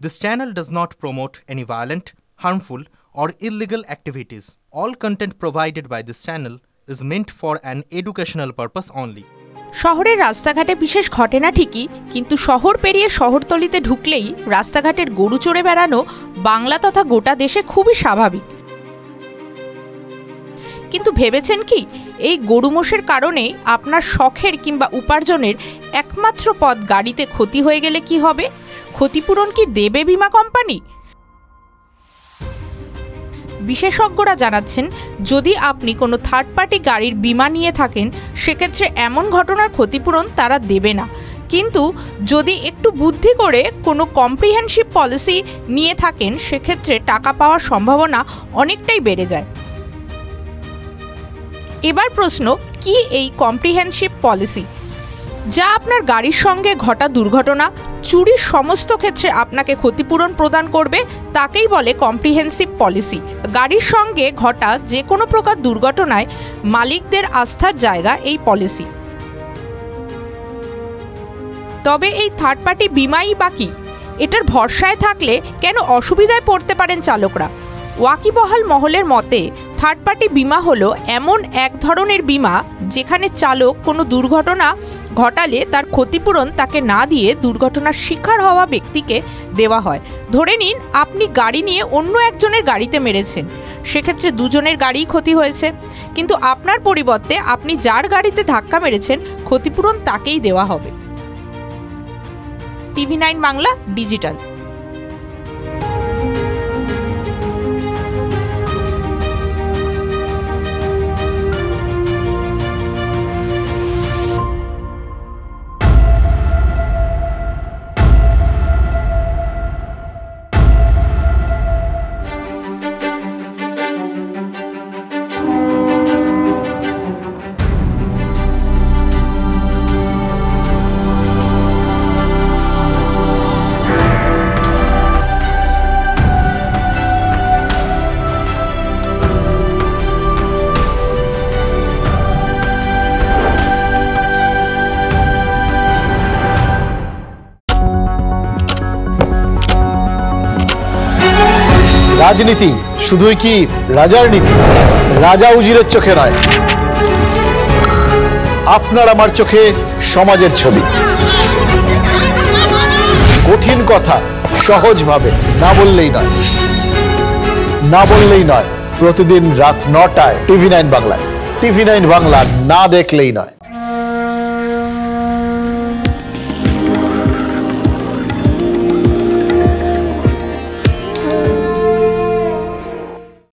This channel does not promote any violent, harmful, or illegal activities. All content provided by this channel is meant for an educational purpose only. শহরের রাস্তাঘাটে বিশেষ ঘটে না ঠিকই, কিন্তু শহর পেরিয়ে শহরতলিতে ঢুকলেই রাস্তাঘাটের গরু চড়ে বেড়ানো বাংলা তথা গোটা দেশে খুবই স্বাভাবিক। কিন্তু ভেবেছেন কি, এই গরু মোষের কারণে আপনার শখের কিংবা উপার্জনের একমাত্র পথ গাড়িতে ক্ষতি হয়ে গেলে কি হবে? ক্ষতিপূরণ কি দেবে বীমা কোম্পানি? বিশেষজ্ঞরা জানাচ্ছেন, যদি আপনি কোনো থার্ড পার্টি গাড়ির বীমা নিয়ে থাকেন সেক্ষেত্রে এমন ঘটনার ক্ষতিপূরণ তারা দেবে না। কিন্তু যদি একটু বুদ্ধি করে কোনো কম্প্রিহেনসিভ পলিসি নিয়ে থাকেন সেক্ষেত্রে টাকা পাওয়ার সম্ভাবনা অনেকটাই বেড়ে যায়। এবার প্রশ্ন, কি এই কম্প্রিহেনসিভ পলিসি? যা আপনার গাড়ির সঙ্গে ঘটা দুর্ঘটনা, চুরির সমস্ত ক্ষেত্রে আপনাকে ক্ষতিপূরণ প্রদান করবে, তাকেই বলে কম্প্রিহেনসিভ পলিসি। গাড়ির সঙ্গে ঘটা যে কোনো প্রকার দুর্ঘটনায় মালিকদের আস্থার জায়গা এই পলিসি। তবে এই থার্ড পার্টি বীমাই বা কি? এটার ভরসায় থাকলে কেন অসুবিধায় পড়তে পারেন চালকরা? ওয়াকিবহাল মহলের মতে থার্ড পার্টি বীমা হলো এমন এক ধরনের বীমা যেখানে চালক কোনো দুর্ঘটনা ঘটালে তার ক্ষতিপূরণ তাকে না দিয়ে দুর্ঘটনার শিকার হওয়া ব্যক্তিকে দেওয়া হয়। ধরে নিন আপনি গাড়ি নিয়ে অন্য একজনের গাড়িতে মেরেছেন, সেক্ষেত্রে দুজনের গাড়িই ক্ষতি হয়েছে, কিন্তু আপনার পরিবর্তে আপনি যার গাড়িতে ধাক্কা মেরেছেন ক্ষতিপূরণ তাকেই দেওয়া হবে। TV9 Bangla digital. রাজনীতি শুধুই কি রাজার নীতি? রাজা উজিরের চোখে নয়, আপনার আমার চোখে সমাজের ছবি। কঠিন কথা সহজভাবে না বললেই নয়। প্রতিদিন রাত 9টায় TV9 বাংলায়। TV9 বাংলা না দেখলেই নয়।